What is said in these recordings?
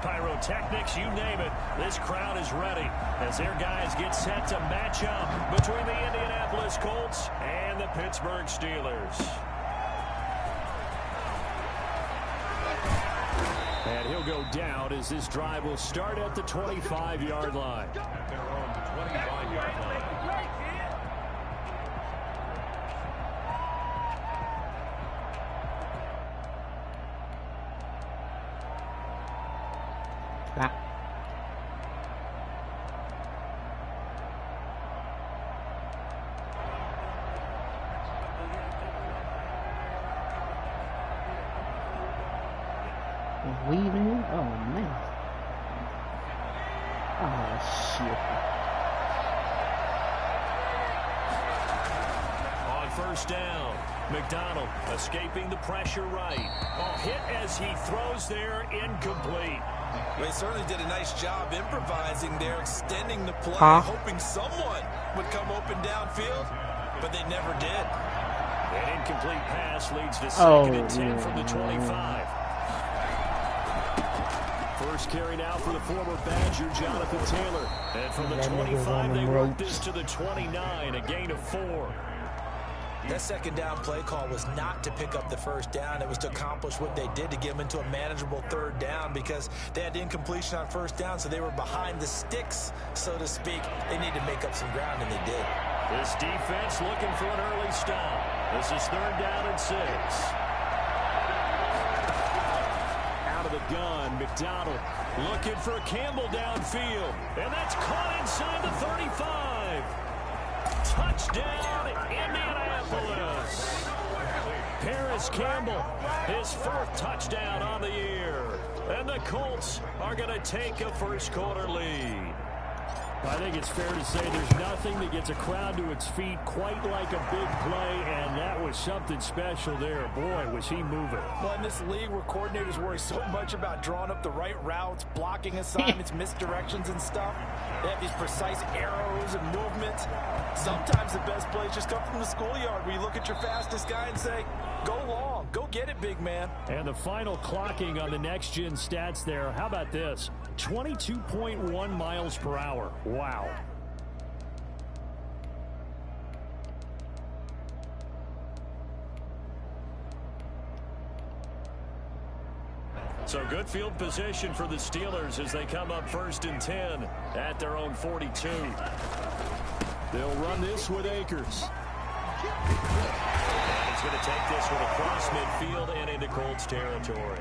pyrotechnics, you name it. This crowd is ready as their guys get set to match up between the Indianapolis Colts and the Pittsburgh Steelers. And he'll go down as this drive will start at the 25-yard line. They're on the 25-yard line. Weaving? Oh man. Oh shit. On first down, McDonald escaping the pressure right. Hit as he throws there, incomplete. Well, he certainly did a nice job improvising there, extending the play, hoping someone would come open downfield, but they never did. An incomplete pass leads to second and 10 from the 25. First carry now for the former Badger, Jonathan Taylor. And from the 25, they work this to the 29, a gain of 4. That second down play call was not to pick up the first down. It was to accomplish what they did, to get them into a manageable third down, because they had incompletion on first down, so they were behind the sticks, so to speak. They needed to make up some ground, and they did. This defense looking for an early stop. This is third down and 6. Out of the gun, McDonald looking for Campbell downfield, and that's caught inside the 35. Touchdown, Indianapolis. Paris Campbell, his 4th touchdown on the year. And the Colts are going to take a first quarter lead. I think it's fair to say there's nothing that gets a crowd to its feet quite like a big play, and that was something special there. Boy, was he moving. Well, in this league where coordinators worry so much about drawing up the right routes, blocking assignments, misdirections and stuff, they have these precise arrows and movements. Sometimes the best plays just come from the schoolyard, where you look at your fastest guy and say, go long, go get it, big man. And the final clocking on the next-gen stats there, how about this? 22.1 miles per hour. Wow. So good field position for the Steelers as they come up first and 10 at their own 42. They'll run this with Akers. And he's going to take this one across midfield and into Colts territory.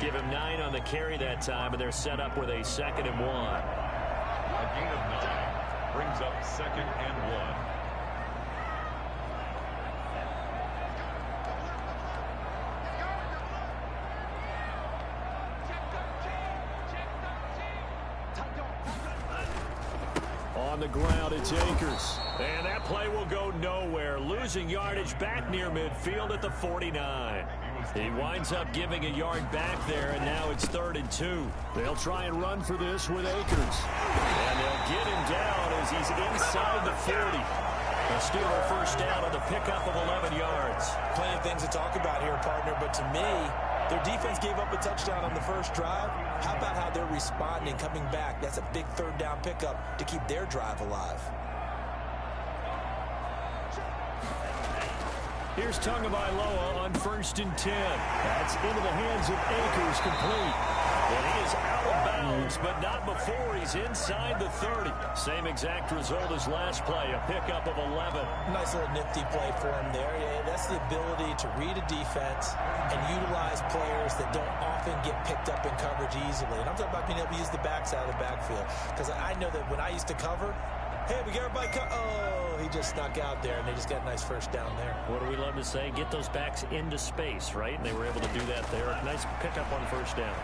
Give him 9 on the carry that time, and they're set up with a 2nd and 1. A gain of 9 brings up 2nd and 1. On the ground, it's Akers. And that play will go nowhere. Losing yardage back near midfield at the 49. He winds up giving a yard back there, and now it's 3rd and 2. They'll try and run for this with Akers. And they'll get him down as he's inside the 40. A Steeler first down on the pickup of 11 yards. Plenty of things to talk about here, partner, but to me, their defense gave up a touchdown on the first drive. How about how they're responding, coming back? That's a big third down pickup to keep their drive alive. Here's Tagovailoa on 1st and 10. That's into the hands of Akers, complete. And he is out of bounds, but not before he's inside the 30. Same exact result as last play, a pickup of 11. Nice little nifty play for him there. Yeah, that's the ability to read a defense and utilize players that don't often get picked up in coverage easily. And I'm talking about being able to use the backside of the backfield. Because I know that when I used to cover, hey, we got everybody oh, he just snuck out there, and they just got a nice first down there. What do we love to say? Get those backs into space, right? And they were able to do that there. Nice pickup on first down.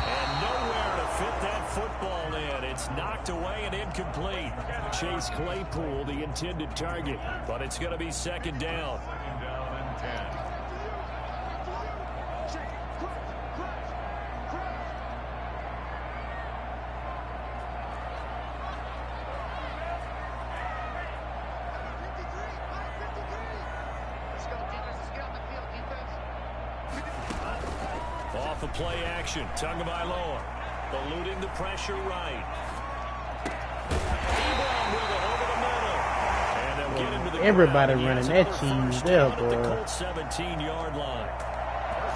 And nowhere to fit that football in. It's knocked away and incomplete. Chase Claypool, the intended target, but it's going to be 2nd down. 2nd down and 10. Off of play action. Tagovailoa eluding the pressure right. Ebron with it over the middle. And they'll get into the Everybody ground. running that cheese there, boy. The Colts 17-yard line.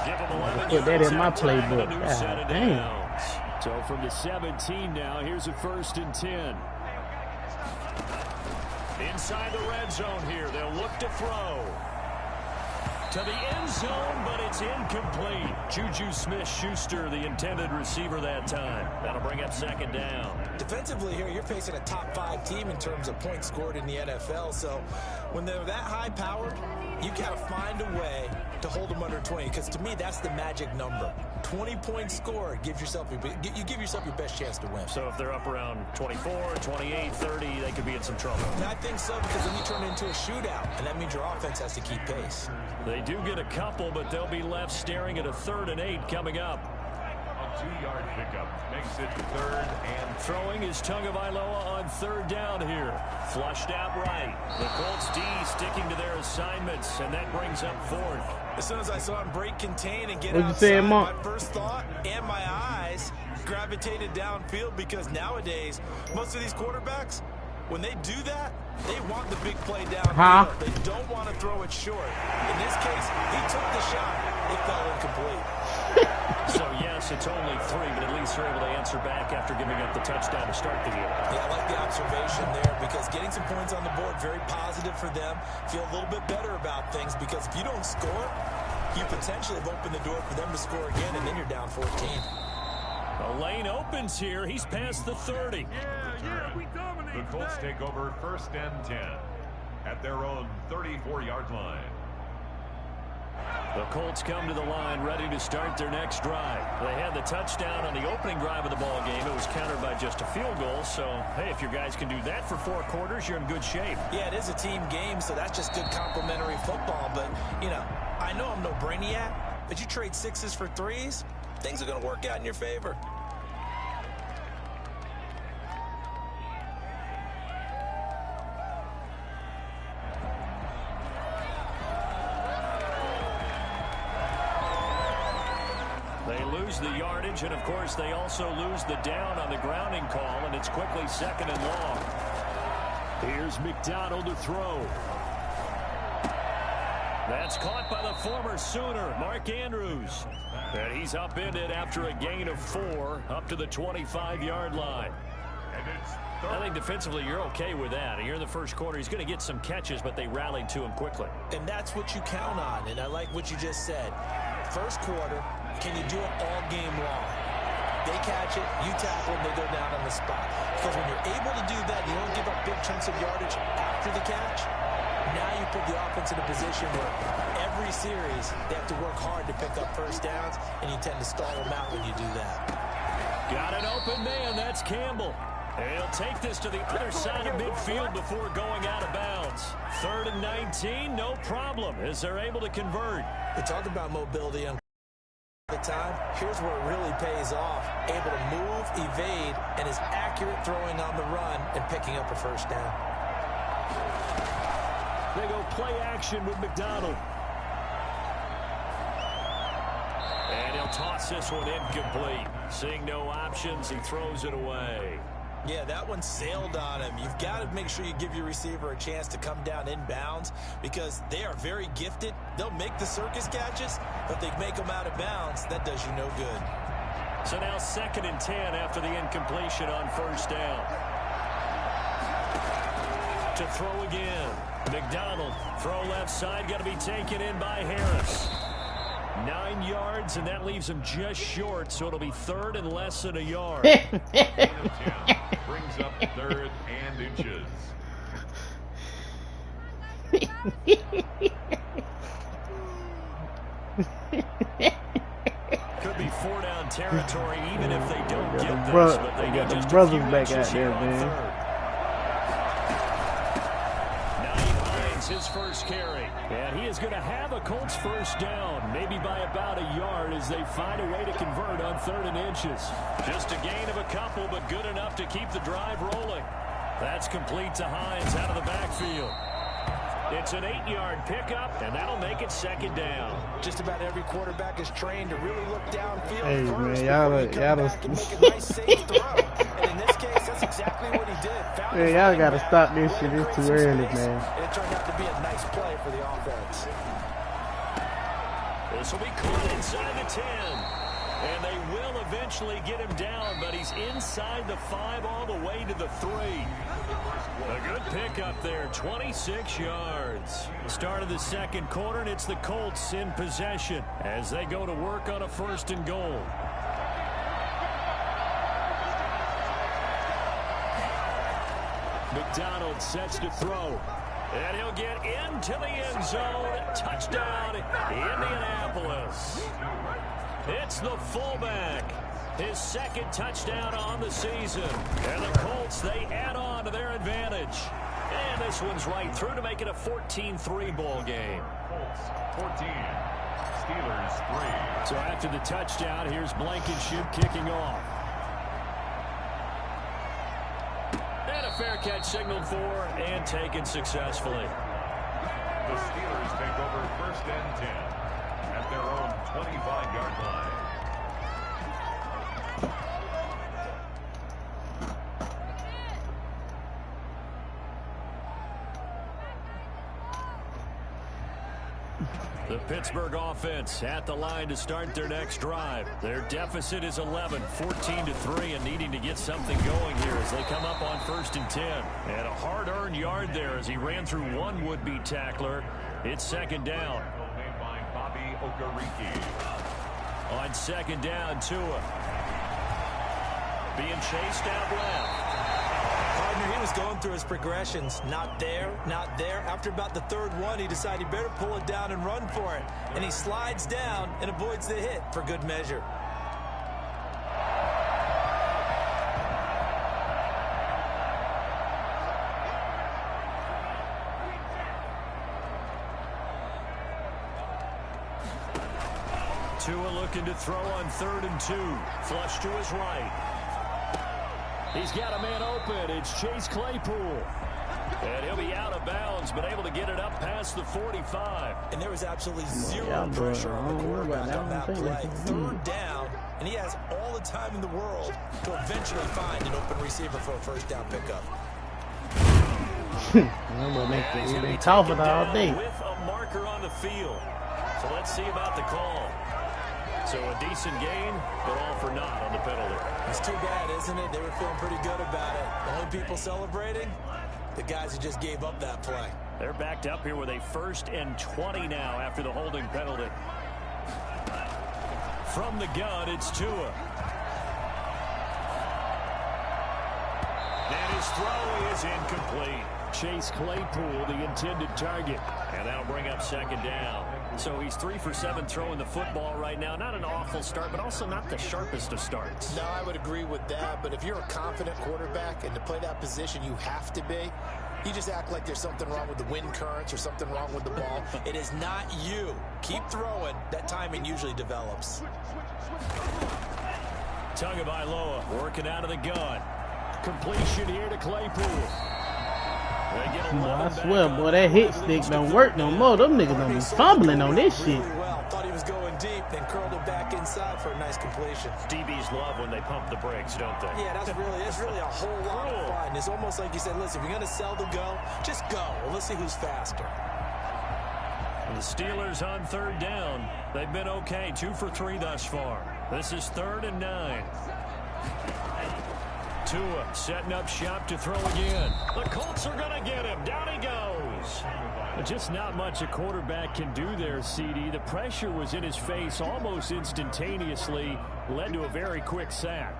Give them 11 Put that in my playbook. God Damn. So from the 17 now, here's a 1st and 10. Inside the red zone here, they'll look to throw. To the end zone, but it's incomplete. Juju Smith-Schuster, the intended receiver that time. That'll bring up 2nd down. Defensively here, you're facing a top 5 team in terms of points scored in the NFL. So when they're that high-powered, you got to find a way to hold them under 20. Because to me, that's the magic number. 20 points scored gives yourself you give yourself your best chance to win. So if they're up around 24, 28, 30, they could be in some trouble. And I think so, because then you turn it into a shootout, and that means your offense has to keep pace. They do get a couple, but they'll be left staring at a 3rd and 8 coming up. A 2-yard pickup makes it 3rd and throwing is Tagovailoa on 3rd down here. Flushed out right. The Colts D sticking to their assignments, and that brings up 4th. As soon as I saw him break contain and get What'd you outside, say, Mark? my first thought and my eyes gravitated downfield, because nowadays, most of these quarterbacks, when they do that, they want the big play downfield. They don't want to throw it short. In this case, he took the shot. It fell incomplete. So, yes, it's only 3, but at least they're able to answer back after giving up the touchdown to start the game. Yeah, I like the observation there, because getting some points on the board, very positive for them. Feel a little bit better about things, because if you don't score, you potentially have opened the door for them to score again, and then you're down 14. The lane opens here. He's past the 30. the Colts take over 1st and 10 at their own 34-yard line. The Colts come to the line ready to start their next drive. They had the touchdown on the opening drive of the ball game. It was countered by just a field goal. So, hey, if your guys can do that for 4 quarters, you're in good shape. Yeah, it is a team game, so that's just good complementary football. But, you know, I know I'm no brainiac, but you trade 6s for 3s, things are going to work out in your favor. The yardage, and of course they also lose the down on the grounding call, and it's quickly 2nd and long. Here's McDonald to throw. That's caught by the former Sooner, Mark Andrews. And he's upended after a gain of 4 up to the 25-yard line. I think defensively you're okay with that. You're in the first quarter. He's going to get some catches, but they rallied to him quickly. And that's what you count on, and I like what you just said. First quarter, can you do it all game long? They catch it, you tackle them, they go down on the spot. Because when you're able to do that, you don't give up big chunks of yardage after the catch. Now you put the offense in a position where every series they have to work hard to pick up 1st downs, and you tend to stall them out when you do that. Got an open man. That's Campbell. And he'll take this to the other side of midfield before going out of bounds. 3rd and 19, no problem, as they're able to convert. We talk about mobility on the time. Here's where it really pays off. Able to move, evade, and is accurate throwing on the run and picking up a 1st down. They go play action with McDonald. And he'll toss this one incomplete. Seeing no options, he throws it away. Yeah, that one sailed on him. You've got to make sure you give your receiver a chance to come down inbounds, because they are very gifted. They'll make the circus catches, but they make them out of bounds. That does you no good. So now 2nd and 10 after the incompletion on 1st down. To throw again. McDonald, throw left side, got to be taken in by Harris. 9 yards, and that leaves him just short, so it'll be 3rd and less than a yard. Brings up 3rd and inches. Could be 4-down territory even if they don't get this. But they got the brothers back out there, man. His first carry, and he is going to have a Colts 1st down, maybe by about a yard, as they find a way to convert on 3rd and inches. Just a gain of a couple, but good enough to keep the drive rolling. That's complete to Hines out of the backfield. It's an 8-yard pickup, and that'll make it second down. Just about every quarterback is trained to really look downfield Hey, first man, before you come back and make a nice safe throw. And in this case, that's exactly what he did. Found his y'all gotta back, stop this let shit. him It's create too some early, space, man. And it turned out to be a nice play for the offense. This will be caught inside the 10. And they will eventually get him down, but he's inside the 5 all the way to the 3. A good pickup there, 26 yards. Start of the second quarter, and it's the Colts in possession as they go to work on a 1st and goal. McDonald sets to throw. And he'll get into the end zone. Touchdown, Indianapolis. It's the fullback. His 2nd touchdown on the season. And the Colts, they add on to their advantage. And this one's right through to make it a 14-3 ball game. Colts 14, Steelers 3. So after the touchdown, here's Blankenship kicking off. And a fair catch signaled for and taken successfully. The Steelers take over 1st and 10 at their own 25-yard line. The Pittsburgh offense at the line to start their next drive. Their deficit is 11, 14-3, and needing to get something going here as they come up on 1st and 10. And a hard-earned yard there as he ran through one would-be tackler. It's 2nd down. Made by Bobby Okereke. On 2nd down, Tua being chased out left. Partner, he was going through his progressions. Not there, not there. After about the 3rd one, he decided he better pull it down and run for it. And he slides down and avoids the hit for good measure. Tua looking to throw on 3rd and 2. Flush to his right. He's got a man open. It's Chase Claypool. And he'll be out of bounds, but able to get it up past the 45. And there was absolutely zero pressure on the quarterback on that play. 3rd down, and he has all the time in the world to eventually find an open receiver for a 1st down pickup. We've been talking all day. With a marker on the field. So let's see about the call. So a decent gain, but all for naught on the penalty. It's too bad, isn't it? They were feeling pretty good about it. The only people celebrating, the guys who just gave up that play. They're backed up here with a 1st and 20 now after the holding penalty. From the gun, it's Tua. And his throw is incomplete. Chase Claypool, the intended target. And that'll bring up 2nd down. So he's 3 for 7 throwing the football right now. Not an awful start, but also not the sharpest of starts. No, I would agree with that. But if you're a confident quarterback and to play that position you have to be, you just act like there's something wrong with the wind currents or something wrong with the ball. It is not you. Keep throwing. That timing usually develops. Tagovailoa working out of the gun. Completion here to Claypool. I swear, boy, that hit stick don't work no more. Them niggas don't be fumbling on this shit. Really well. Thought he was going deep, then curled it back inside for a nice completion. DBs love when they pump the brakes, don't they? Yeah, that's really a whole lot of fun. It's almost like you said, listen, if you're going to sell the go, just go. Well, let's see who's faster. The Steelers on 3rd down. They've been okay, 2 for 3 thus far. This is 3rd and 9. Tua setting up shop to throw again. The Colts are going to get him. Down he goes. Just not much a quarterback can do there, CD. The pressure was in his face almost instantaneously. Led to a very quick sack.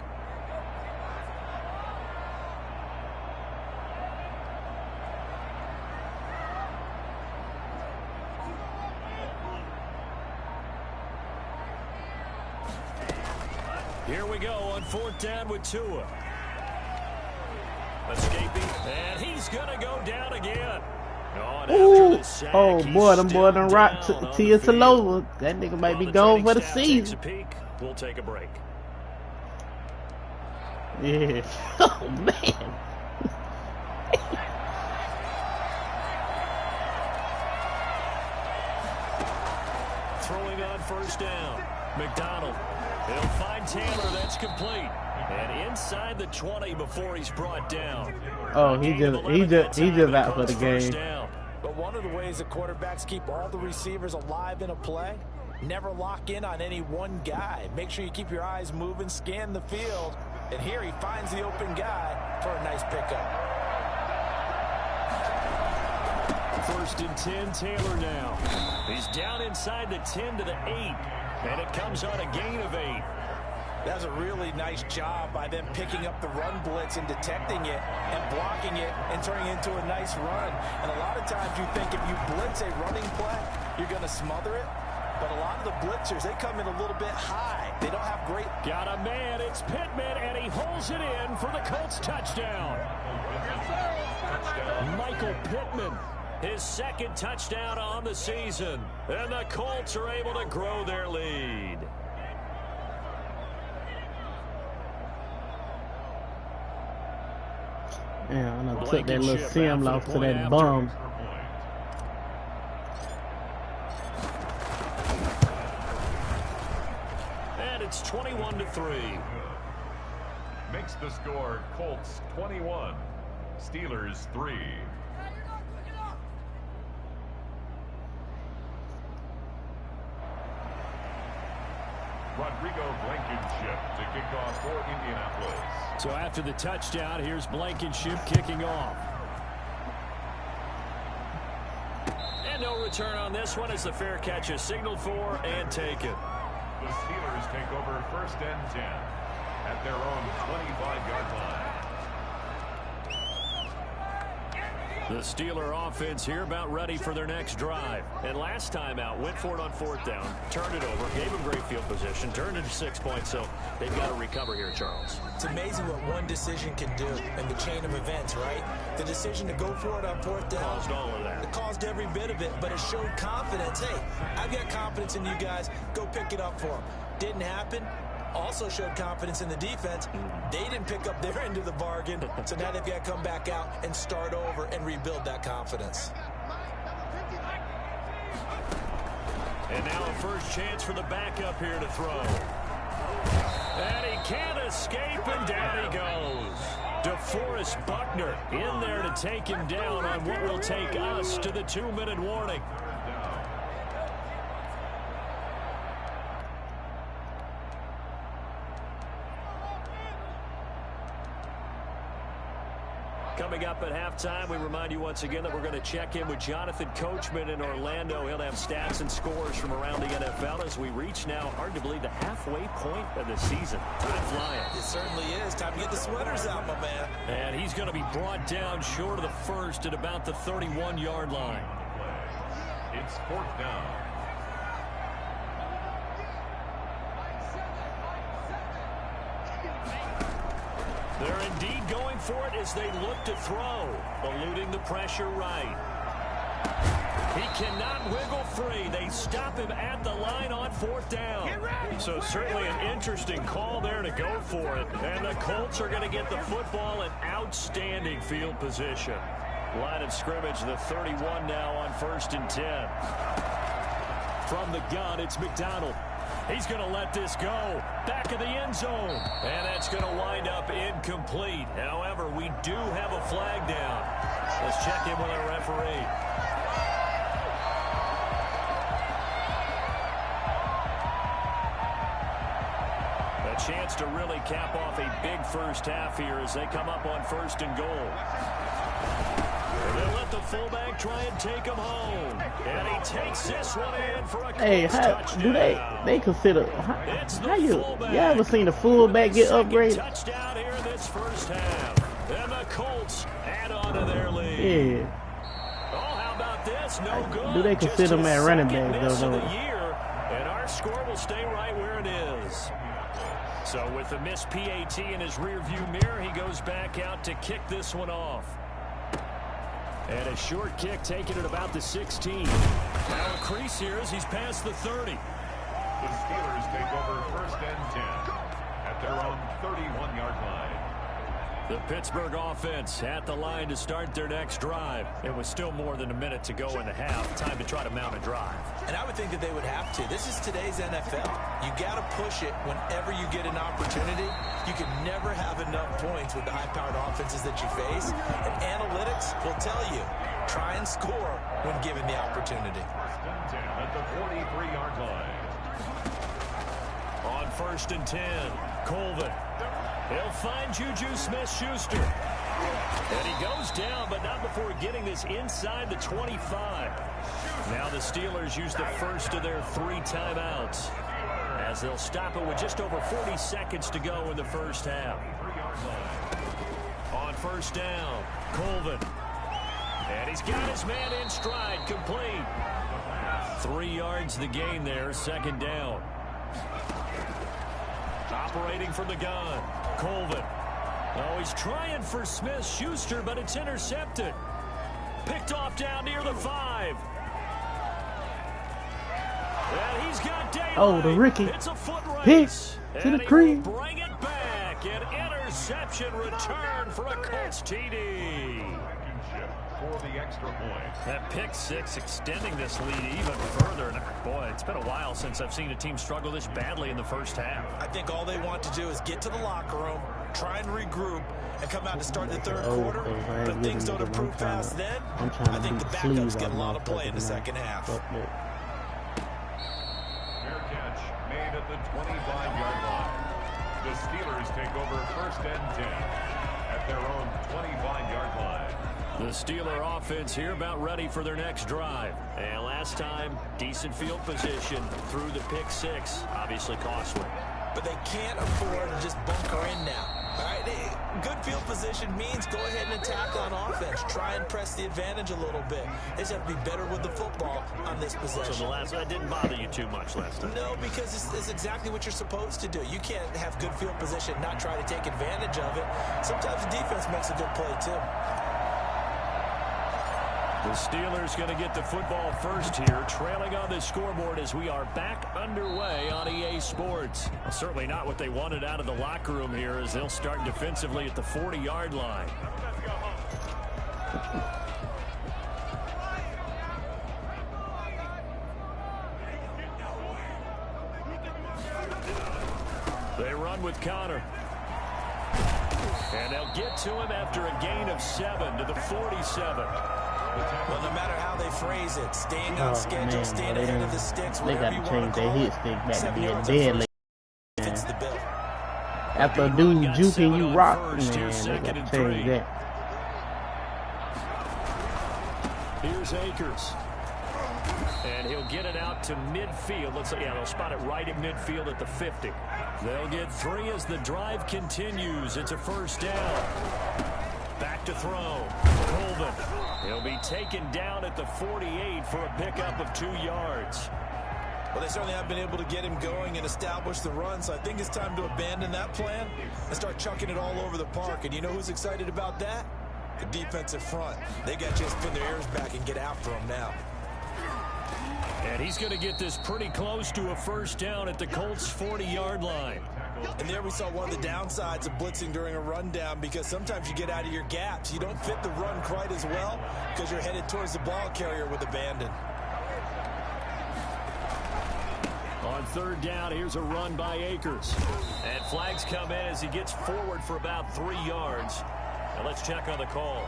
Here we go on 4th down with Tua. Escaping, and he's going to go down again. Ooh, oh boy, them boy done rocked Tia Talova. That nigga might be gone for the season. We'll take a break. Yeah. Oh man. throwing on first down. McDonald. He'll find Taylor. That's complete. And inside the 20 before he's brought down. Oh, he just out for the game. But one of the ways that quarterbacks keep all the receivers alive in a play, never lock in on any one guy. Make sure you keep your eyes moving, scan the field. And here he finds the open guy for a nice pickup. 1st and 10, Taylor now. He's down inside the 10 to the 8. And it comes on a gain of 8. That's a really nice job by them picking up the run blitz and detecting it and blocking it and turning it into a nice run. And a lot of times you think if you blitz a running play, you're going to smother it. But a lot of the blitzers, they come in a little bit high. They don't have great... Got a man. It's Pittman, and he holds it in for the Colts touchdown. Michael Pittman, his 2nd touchdown on the season. And the Colts are able to grow their lead. Yeah, I'm gonna took that little sim off to that bum. And it's 21-3. Makes the score Colts 21, Steelers 3. Rodrigo Blankenship to kick off for Indianapolis. So after the touchdown, here's Blankenship kicking off. And no return on this one as the fair catch is signaled for and taken. The Steelers take over 1st and 10 at their own 25-yard line. The Steeler offense here about ready for their next drive. And last time out, went for it on 4th down, turned it over, gave them great field position, turned it to 6 points, so they've got to recover here, Charles. It's amazing what one decision can do in the chain of events, right? The decision to go for it on 4th down. Caused all of that. It caused every bit of it, but it showed confidence. Hey, I've got confidence in you guys. Go pick it up for them. Didn't happen. Also showed confidence in the defense. They didn't pick up their end of the bargain, so now they've got to come back out and start over and rebuild that confidence. And now a first chance for the backup here to throw. And he can't escape, and down he goes. DeForest Buckner in there to take him down on what will take us to the 2-minute warning. Coming up at halftime, we remind you once again that we're going to check in with Jonathan Coachman in Orlando. He'll have stats and scores from around the NFL as we reach now, hard to believe, the halfway point of the season. Time flying. It certainly is. Time to get the sweaters out, my man. And he's going to be brought down short of the first at about the 31-yard line. It's 4th down. They're indeed going for it as they look to throw, eluding the pressure right. He cannot wiggle free. They stop him at the line on 4th down. So certainly an interesting call there to go for it. And the Colts are going to get the football in outstanding field position. Line of scrimmage, the 31 now on 1st and 10. From the gun, it's McDonald. He's going to let this go. Back of the end zone. And that's going to wind up incomplete. However, we do have a flag down. Let's check in with our referee. A chance to really cap off a big first half here as they come up on 1st and goal. They'll let the fullback try and take him home. And he takes this one in for a touchdown. Do they consider how you ever seen a fullback get upgraded? Touchdown here in this first half. And the Colts add on to their lead. Yeah. Oh, how about this? No good. Do they consider him at running back though? And our score will stay right where it is. So with the missed PAT in his rearview mirror, he goes back out to kick this one off. And a short kick taken at about the 16. Now a crease here as he's past the 30. The Steelers take over 1st and 10 at their own 31-yard line. The Pittsburgh offense at the line to start their next drive. It was still more than a minute to go in the half. Time to try to mount a drive. And I would think that they would have to. This is today's NFL. You got to push it whenever you get an opportunity. You can never have enough points with the high-powered offenses that you face. And analytics will tell you, try and score when given the opportunity. First and 10 at the 43-yard line. On 1st and 10, Colvin. He'll find Juju Smith-Schuster. And he goes down, but not before getting this inside the 25. Now the Steelers use the first of their 3 timeouts, as they'll stop it with just over 40 seconds to go in the first half. On 1st down, Colvin. And he's got his man in stride, complete. 3 yards the gain there, 2nd down. Operating from the gun, Colvin. Oh, he's trying for Smith-Schuster, but it's intercepted. Picked off down near the 5. And he's got daylight. Oh, the Ricky. It's a foot Pick race. to And the he cream. will bring it back. An interception return for a Colts TD. For the extra point. That pick 6 extending this lead even further. And boy, it's been a while since I've seen a team struggle this badly in the first half. I think all they want to do is get to the locker room, try and regroup, and come out to start the 3rd quarter. But things don't improve fast then. I think the backups get a lot of play in the 2nd half. Fair catch made at the 25-yard line. The Steelers take over 1st and 10 at their own 25-yard line. The Steeler offense here about ready for their next drive. And last time, decent field position through the pick 6. Obviously costly. But they can't afford to just bunker in now. All right, good field position means go ahead and attack on offense. Try and press the advantage a little bit. They just have to be better with the football on this possession. So the last one didn't bother you too much last time? No, because it's exactly what you're supposed to do. You can't have good field position and not try to take advantage of it. Sometimes the defense makes a good play, too. The Steelers going to get the football first here, trailing on the scoreboard as we are back underway on EA Sports. Well, certainly not what they wanted out of the locker room here, as they'll start defensively at the 40-yard line. They run with Connor. And they'll get to him after a gain of 7 to the 47. Well, no matter how they phrase it, staying on schedule, staying ahead of the sticks, they got to change their hit stick back to being deadly. Fits the bill. After a dude juking you rock, man, they got to change that. Here's Akers. And he'll get it out to midfield. Looks like, yeah, they'll spot it right at midfield at the 50. They'll get 3 as the drive continues. It's a 1st down. Back to throw. Colvin. He'll be taken down at the 48 for a pickup of 2 yards. Well, they certainly have been able to get him going and establish the run, so I think it's time to abandon that plan and start chucking it all over the park. And you know who's excited about that? The defensive front. They got a chance to pin their ears back and get after him now. And he's going to get this pretty close to a 1st down at the Colts' 40-yard line. And there we saw one of the downsides of blitzing during a rundown, because sometimes you get out of your gaps. You don't fit the run quite as well because you're headed towards the ball carrier with abandon. On 3rd down, here's a run by Akers. And flags come in as he gets forward for about 3 yards. Now let's check on the call.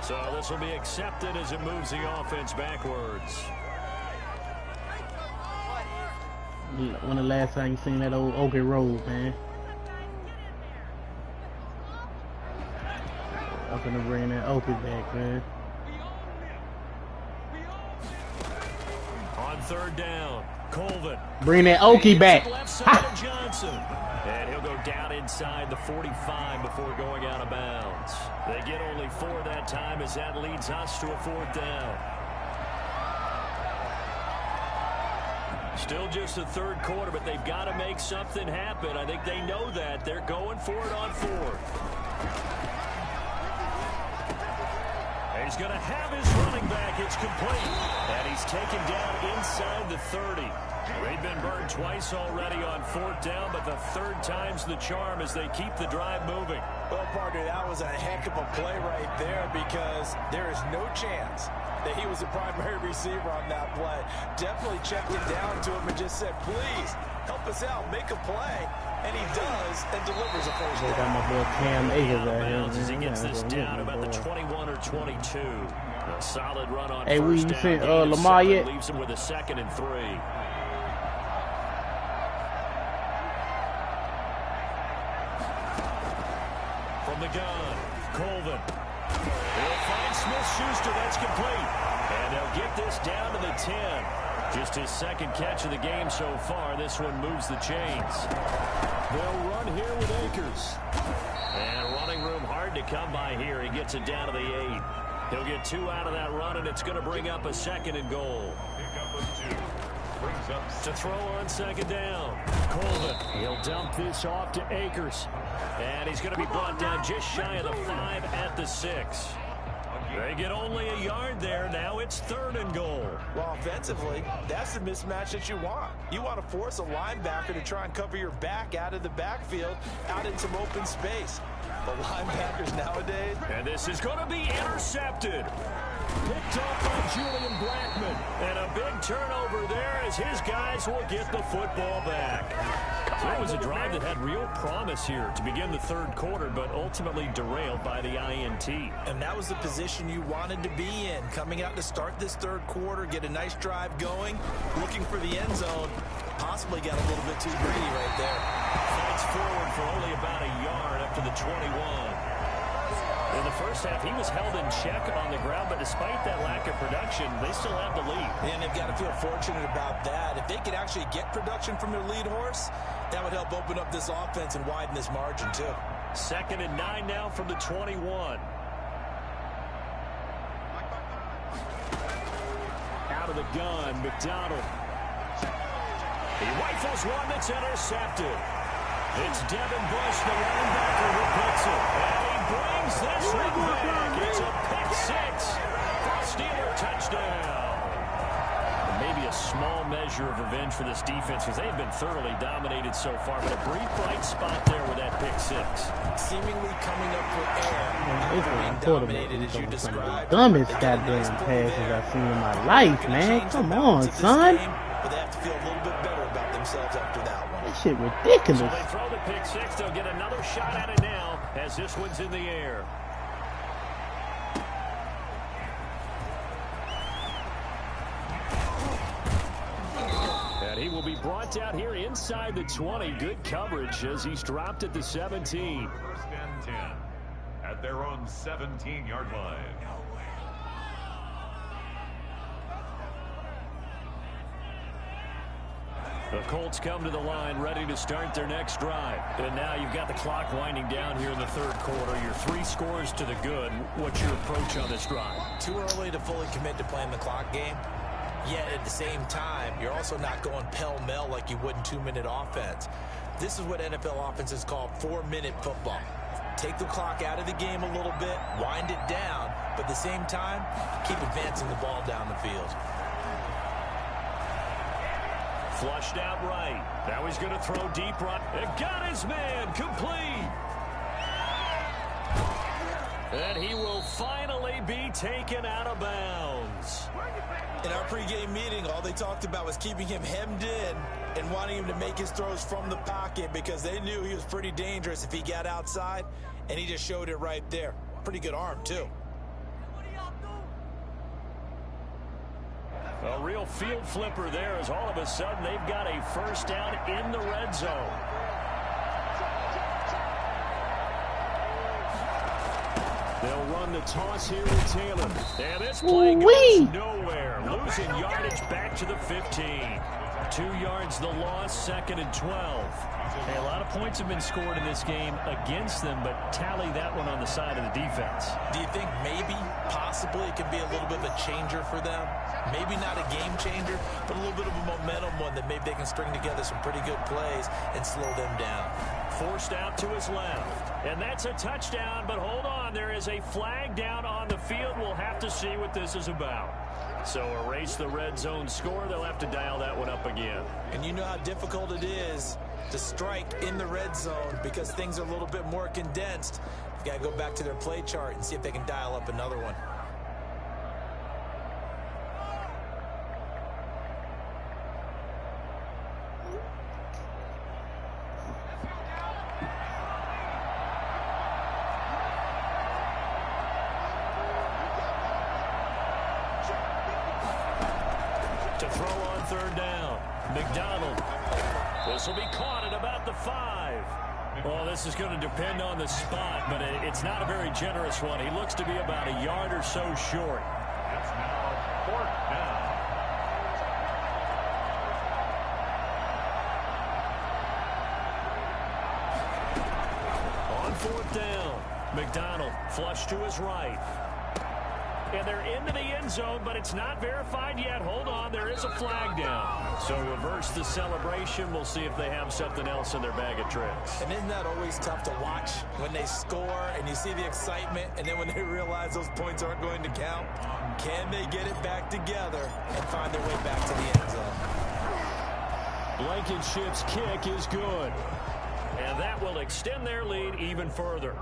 So this will be accepted as it moves the offense backwards. When the last time you seen that old Okie Road, man? I'm gonna bring that Okie back, man. On 3rd down, Colvin. Bring that Okie back. Left side of Johnson. And he'll go down inside the 45 before going out of bounds. They get only 4 that time, as that leads us to a 4th down. Still just the 3rd quarter, but they've got to make something happen. I think they know that. They're going for it on 4th. He's going to have his running back. It's complete. And he's taken down inside the 30. They've been burned twice already on 4th down, but the 3rd time's the charm as they keep the drive moving. Well, partner, that was a heck of a play right there because there is no chance that he was the primary receiver on that play. Definitely checked it down to him and just said, please, help us out, make a play. And he does and delivers a first down. Got my boy Cam Akers out here. As he gets this down about the 21 or 22. A solid run on hey, we first you down. seen Lamar yet? Leaves him with a 2nd and 3. From the gun, Colvin. They'll find Smith-Schuster. That's complete. And they'll get this down to the 10. Just his 2nd catch of the game so far. This one moves the chains. They'll run here with Akers. And running room hard to come by here. He gets it down to the 8. He'll get 2 out of that run, and it's going to bring up a 2nd and goal. To throw on 2nd down. Colvin. He'll dump this off to Akers. And he's going to be brought down just shy of the 5 at the 6. They get only a yard there. Now it's 3rd and goal. Well, offensively, that's the mismatch that you want. You want to force a linebacker to try and cover your back out of the backfield, out in some open space. The linebackers nowadays. And this is going to be intercepted. Picked off by Julian Blackman. And a big turnover there as his guys will get the football back. So it was a drive that had real promise here to begin the 3rd quarter, but ultimately derailed by the INT. And that was the position you wanted to be in. Coming out to start this 3rd quarter, get a nice drive going, looking for the end zone. Possibly got a little bit too greedy right there. Fights forward for only about a yard up to the 21. In the first half, he was held in check on the ground, but despite that lack of production, they still have the lead. And they've got to feel fortunate about that. If they could actually get production from their lead horse, that would help open up this offense and widen this margin, too. 2nd and 9 now from the 21. Out of the gun, McDonald. He rifles one that's intercepted. It's Devin Bush, the linebacker, who picks it. And he brings this one back. It's a pick 6 for a Steeler touchdown. And maybe a small measure of revenge for this defense because they've been thoroughly dominated so far. But a brief bright spot there with that pick 6. Seemingly coming up for air. Being dominated as you described. Dumbest goddamn passes I've seen in my life, man. Come on, son. But they have to feel a little bit better about themselves after that one. That shit ridiculous. So they throw the pick 6. They'll get another shot at it now as this one's in the air. And he will be brought down here inside the 20. Good coverage as he's dropped at the 17. 1st and 10 at their own 17-yard line. The Colts come to the line ready to start their next drive. And now you've got the clock winding down here in the 3rd quarter. You're 3 scores to the good. What's your approach on this drive? Too early to fully commit to playing the clock game. Yet at the same time, you're also not going pell-mell like you would in 2-minute offense. This is what NFL offenses call 4-minute football. Take the clock out of the game a little bit, wind it down, but at the same time, keep advancing the ball down the field. Flushed out right. Now he's going to throw deep right. It got his man complete. And he will finally be taken out of bounds. In our pregame meeting, all they talked about was keeping him hemmed in and wanting him to make his throws from the pocket because they knew he was pretty dangerous if he got outside, and he just showed it right there. Pretty good arm, too. A real field flipper there as all of a sudden they've got a first down in the red zone. They'll run the toss here with Taylor. And this play goes nowhere. Losing yardage back to the 15. 2 yards the loss, 2nd and 12. Hey, a lot of points have been scored in this game against them, but tally that one on the side of the defense. Do you think maybe, possibly, it could be a little bit of a changer for them? Maybe not a game changer, but a little bit of a momentum one that maybe they can string together some pretty good plays and slow them down. forced out to his left. And that's a touchdown, but hold on. There is a flag down on the field. We'll have to see what this is about. So erase the red zone score. They'll have to dial that one up again. And you know how difficult it is to strike in the red zone because things are a little bit more condensed. You got to go back to their play chart and see if they can dial up another one. To throw on third down. McDonald. This will be caught at about the 5. Well, this is going to depend on the spot, but it's not a very generous one. He looks to be about a yard or so short. It's now 4th down. On 4th down, McDonald flush to his right. And they're into the end zone, but it's not verified yet. Hold on, there is a flag down. So reverse the celebration. We'll see if they have something else in their bag of tricks. And isn't that always tough to watch when they score and you see the excitement, and then when they realize those points aren't going to count? Can they get it back together and find their way back to the end zone? Blankenship's kick is good. And that will extend their lead even further.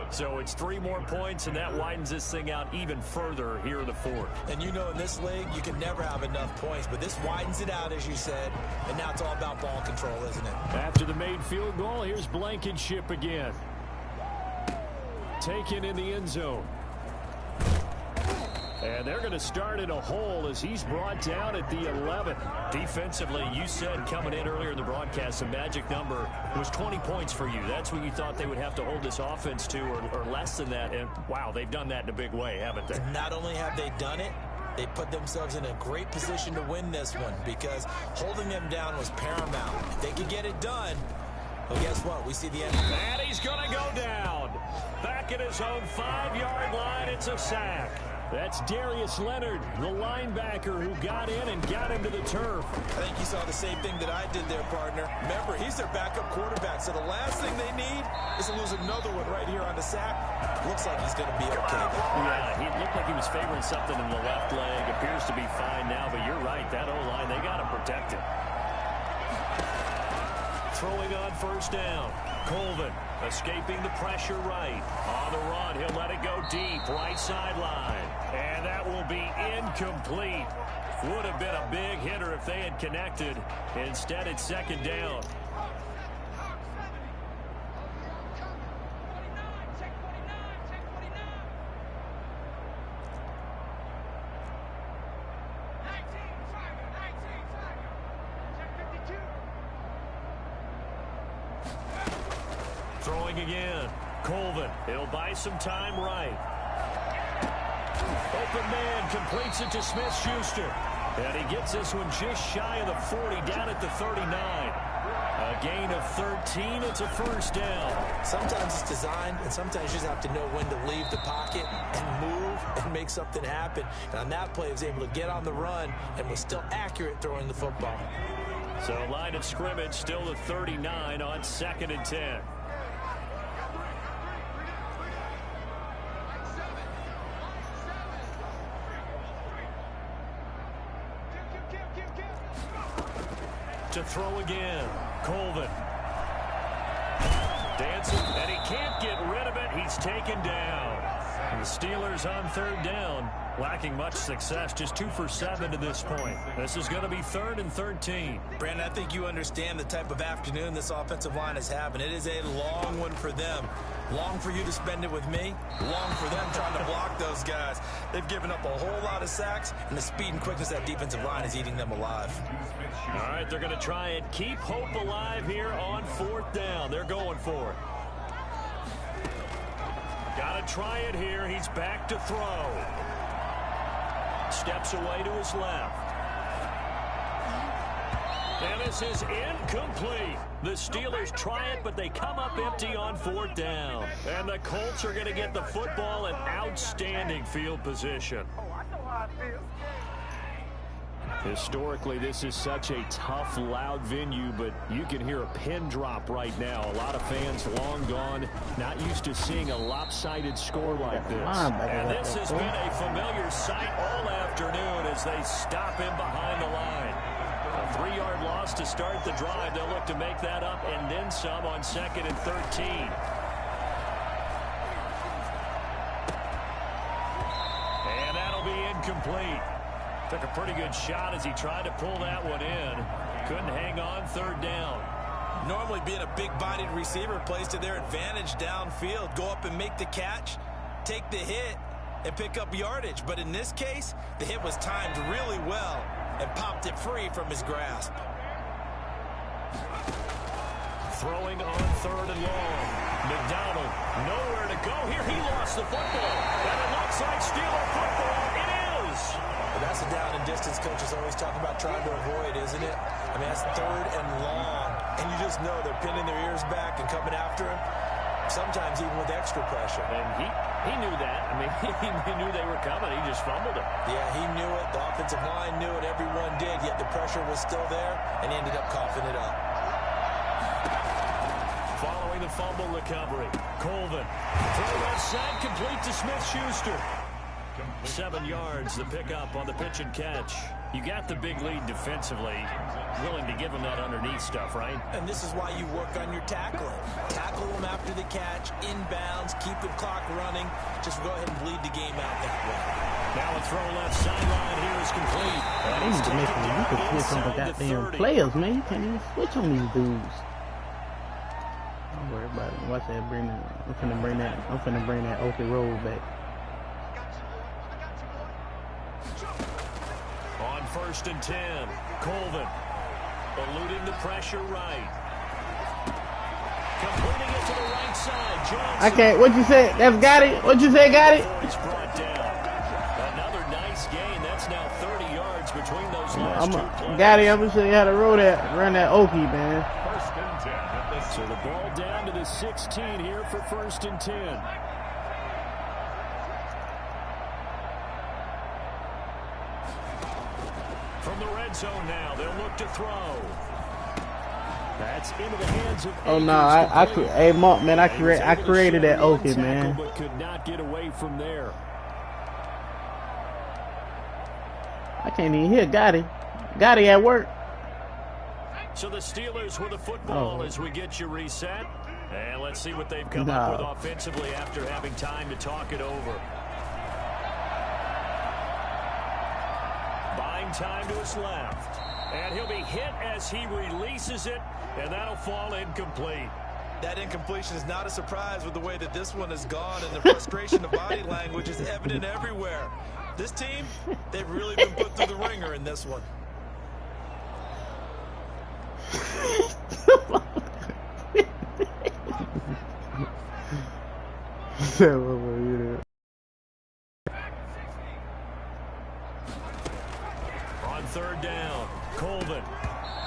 So it's 3 more points, and that widens this thing out even further here in the 4th. And you know in this league, you can never have enough points, but this widens it out, as you said, and now it's all about ball control, isn't it? After the made field goal, here's Blankenship again. Taken in the end zone. And they're going to start in a hole as he's brought down at the 11. Defensively, you said coming in earlier in the broadcast, the magic number was 20 points for you. That's what you thought they would have to hold this offense to, or less than that. And, wow, they've done that in a big way, haven't they? Not only have they done it, they put themselves in a great position to win this one because holding them down was paramount. If they could get it done, well, guess what? We see the end. And he's going to go down. Back at his own 5-yard line, it's a sack. That's Darius Leonard, the linebacker who got in and got him to the turf. I think you saw the same thing that I did there, partner. Remember, he's their backup quarterback, so the last thing they need is to lose another one right here on the sack. Looks like he's going to be okay. Yeah, he looked like he was favoring something in the left leg. Appears to be fine now, but you're right. That O-line, they got to protect it. Throwing on first down. Colvin escaping the pressure right. On the run, he'll let it go deep, right sideline. And that will be incomplete. Would have been a big hitter if they had connected. Instead, it's second down. Throwing again. Colvin. He'll buy some time right. Open man completes it to Smith-Schuster. And he gets this one just shy of the 40, down at the 39. A gain of 13. It's a first down. Sometimes it's designed, and sometimes you just have to know when to leave the pocket and move and make something happen. And on that play, he was able to get on the run and was still accurate throwing the football. So line of scrimmage still the 39 on 2nd and 10. To throw again. Colvin. Dancing, and he can't get rid of it. He's taken down. And the Steelers on third down, lacking much success, just 2 for 7 to this point. This is going to be 3rd and 13. Brandon, I think you understand the type of afternoon this offensive line is having. It is a long one for them. Long for you to spend it with me. Long for them trying to block those guys. They've given up a whole lot of sacks, and the speed and quickness of that defensive line is eating them alive. All right, they're going to try and keep hope alive here on 4th down. They're going for it. Got to try it here. He's back to throw. Steps away to his left. And this is incomplete. The Steelers try it, but they come up empty on 4th down. And the Colts are going to get the football in outstanding field position. Oh, I know how I feel. Historically, this is such a tough, loud venue, but you can hear a pin drop right now. A lot of fans long gone, not used to seeing a lopsided score like this. And this has been a familiar sight all afternoon as they stop him behind the line. A 3-yard loss to start the drive. They'll look to make that up and then some on 2nd and 13. And that'll be incomplete. Took a pretty good shot as he tried to pull that one in. Couldn't hang on 3rd down. Normally being a big-bodied receiver plays to their advantage downfield. Go up and make the catch, take the hit, and pick up yardage. But in this case, the hit was timed really well and popped it free from his grasp. Throwing on 3rd and long. McDonald, nowhere to go here. He lost the football. And it looks like Steeler football. It is. Well, that's a down and distance coaches always talk about trying to avoid, isn't it? I mean, that's 3rd and long. And you just know they're pinning their ears back and coming after him, sometimes even with extra pressure. And he knew that. I mean, he knew they were coming. He just fumbled it. Yeah, he knew it. The offensive line knew it. Everyone did, yet the pressure was still there, and he ended up coughing it up. Following the fumble recovery, Colvin. Throw left side, complete to Smith-Schuster. 7 yards, the pickup on the pitch and catch. You got the big lead defensively. Willing to give him that underneath stuff, right? And this is why you work on your tackling. Tackle him after the catch, inbounds, keep the clock running. Just go ahead and bleed the game out that way. Now a throw left sideline here is complete. You can switch on the goddamn players, man. You can't even switch on these dudes. Don't worry about it. Watch that. I'm finna bring that Okie Road back. On 1st and 10, Colvin eluding the pressure right. Completing it to the right side. Johnson. I can't. What you say? That's got it. What you say? Got it. It's brought down. Another nice gain. That's now 30 yards between those last two plays. Got it. I'm gonna show you how to run that Okie, man. 1st and 10. So the ball down to the 16 here for 1st and 10. From the red zone now, they'll look to throw. That's into the hands of hey Mark, man, I created that Okie, man. But could not get away from there. I can't even hear Gotti at work. So the Steelers with the football as we get you reset. And let's see what they've come up with offensively after having time to talk it over. Buying time to his left. And he'll be hit as he releases it, and that'll fall incomplete. That incompletion is not a surprise with the way that this one has gone, and the frustration of body language is evident everywhere. This team, they've really been put through the ringer in this one. On 3rd down, Colvin.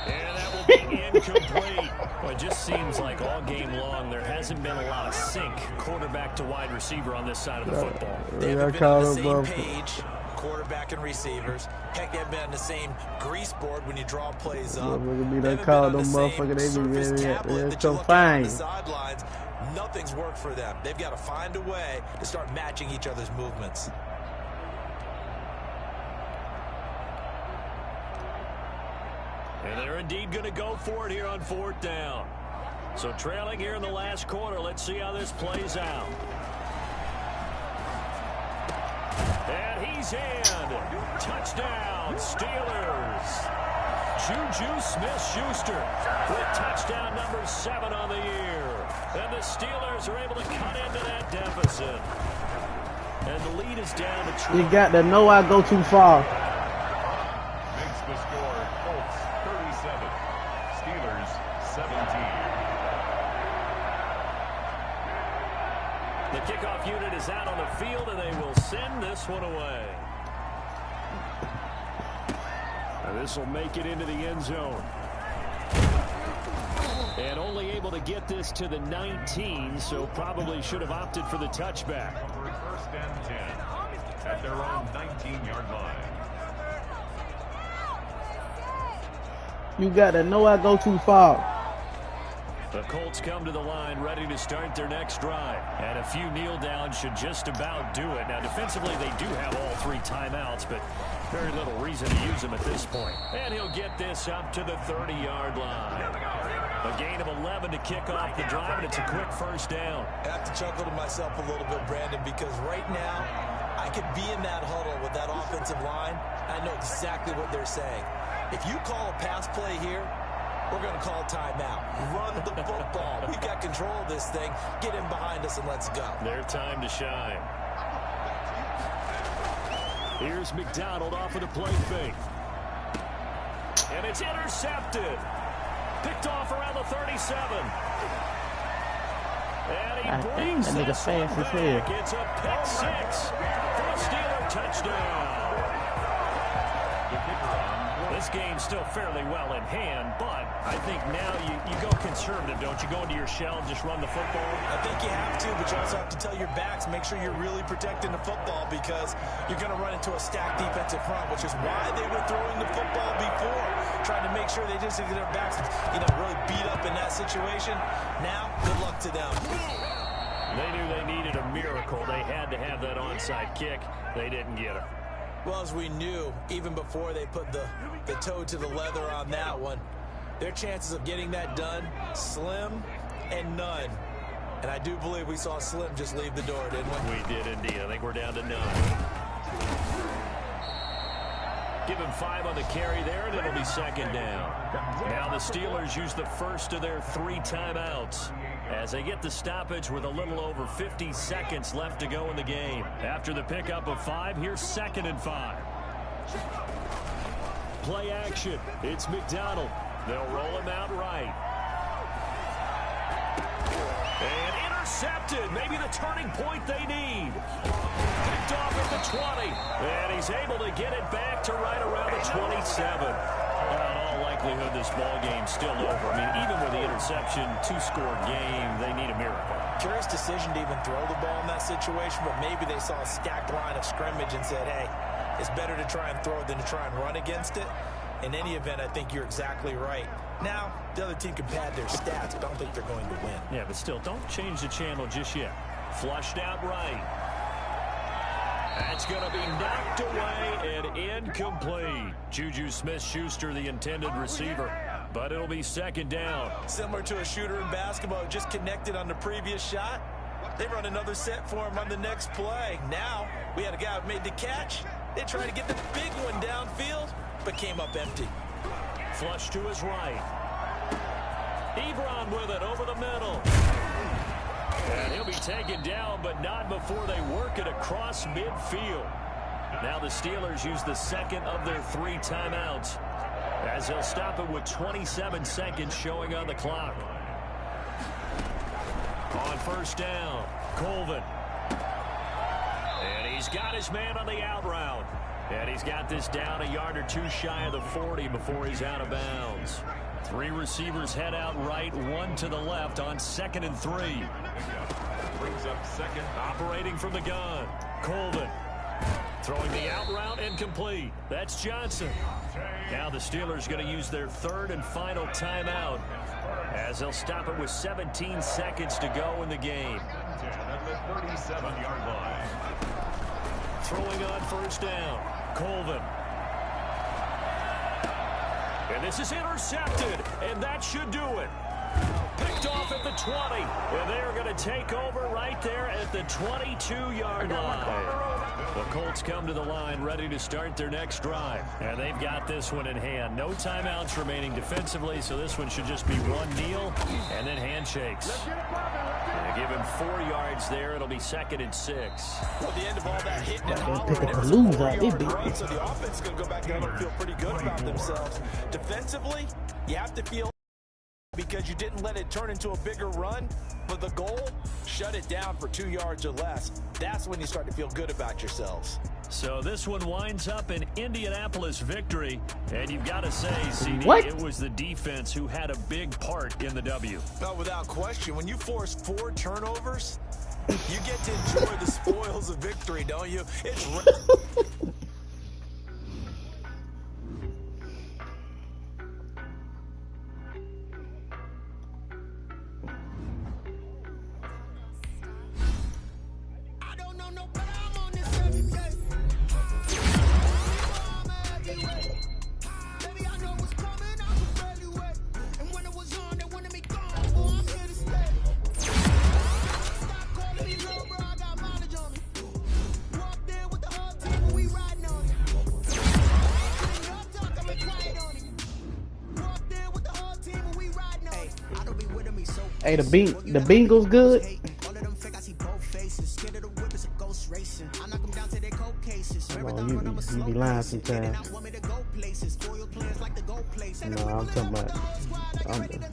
And that will be incomplete. Well, it just seems like all game long there hasn't been a lot of sync quarterback to wide receiver on this side of the football. They haven't been on the same page, quarterback and receivers. Heck, they haven't been on the same grease board when you draw plays up. They haven't been on the same tablet that you look at on the sidelines. Nothing's worked for them. They've got to find a way to start matching each other's movements. And they're indeed going to go for it here on 4th down. So trailing here in the last quarter. Let's see how this plays out. And he's in. Touchdown, Steelers. Juju Smith-Schuster with touchdown number 7 on the year. And the Steelers are able to cut into that deficit. And the lead is down to 2. You got to know I go too far. Makes the score Colts 37, Steelers 17. The kickoff unit is out on the field, and they will send this one away. And this will make it into the end zone. And only able to get this to the 19, so probably should have opted for the touchback. For 1st and 10 at their own 19-yard line. You gotta know I go too far. The Colts come to the line ready to start their next drive. And a few kneel downs should just about do it. Now, defensively, they do have all 3 timeouts, but very little reason to use them at this point. And he'll get this up to the 30-yard line. A gain of 11 to kick off the drive, and it's a quick first down. I have to chuckle to myself a little bit, Brandon, because right now I could be in that huddle with that offensive line. I know exactly what they're saying. If you call a pass play here, we're going to call timeout. Run the football. We've got control of this thing. Get in behind us and let's go. Their time to shine. Here's McDonald off of the play fake. And it's intercepted. Picked off around the 37. And he brings this one back. It's a pick 6 for a Steeler touchdown. This game's still fairly well in hand, but I think now you go conservative, don't you? Go into your shell and just run the football? I think you have to, but you also have to tell your backs, make sure you're really protecting the football because you're going to run into a stacked defensive front, which is why they were throwing the football before, trying to make sure they just get their backs, really beat up in that situation. Now, good luck to them. They knew they needed a miracle. They had to have that onside kick. They didn't get it. Well, as we knew, even before they put the toe to the leather on that one, their chances of getting that done, slim and none. And I do believe we saw Slim just leave the door, didn't we? We did indeed. I think we're down to none. Give him 5 on the carry there, and it'll be second down. Now the Steelers use the first of their 3 timeouts as they get the stoppage with a little over 50 seconds left to go in the game. After the pickup of 5, here's 2nd and 5. Play action. It's McDonald. They'll roll him out right. And intercepted. Maybe the turning point they need. Picked off at the 20. And he's able to get it back to right around the 27. In all likelihood, this ball game's still over. I mean, even with the interception, 2-score game, they need a miracle. Curious decision to even throw the ball in that situation, but maybe they saw a stacked line of scrimmage and said, hey, it's better to try and throw than to try and run against it. In any event, I think you're exactly right. Now, the other team can pad their stats, but I don't think they're going to win. Yeah, but still, don't change the channel just yet. Flushed out right. That's going to be knocked away and incomplete. Juju Smith-Schuster, the intended receiver, but it'll be second down. Similar to a shooter in basketball who just connected on the previous shot. They run another set for him on the next play. Now, we had a guy who made the catch. They tried to get the big one downfield, but came up empty. Flush to his right. Ebron with it over the middle. And he'll be taken down, but not before they work it across midfield. Now the Steelers use the second of their 3 timeouts as they'll stop it with 27 seconds showing on the clock. On first down, Colvin. And he's got his man on the out route. And he's got this down a yard or 2 shy of the 40 before he's out of bounds. 3 receivers head out right, 1 to the left on 2nd and 3. Brings up second. Operating from the gun, Colvin. Throwing the out route incomplete. That's Johnson. Now the Steelers going to use their 3rd and final timeout as they'll stop it with 17 seconds to go in the game. At the 37-yard line. Throwing on first down, Colvin. And this is intercepted, and that should do it. Picked off at the 20, and they're going to take over right there at the 22-yard line. The Colts come to the line ready to start their next drive, and they've got this one in hand. No timeouts remaining defensively, so this one should just be 1 kneel and then handshakes. And give him 4 yards there. It'll be 2nd and 6. Well, at the end of all that hitting and hollering, Pick up it the was a lose 4-yard out, run, so the offense is going to go back down and feel pretty good about themselves. Defensively, you have to feel because you didn't let it turn into a bigger run, but the goal, shut it down for 2 yards or less. That's when you start to feel good about yourselves. So this one winds up an Indianapolis victory, and you've got to say, CD, What? it was the defense who had a big part in the W. No, without question. When you force 4 turnovers, you get to enjoy the spoils of victory, don't you? It's Hey, the Bengals good. Come on, you be lying sometimes. No, I'm talking about.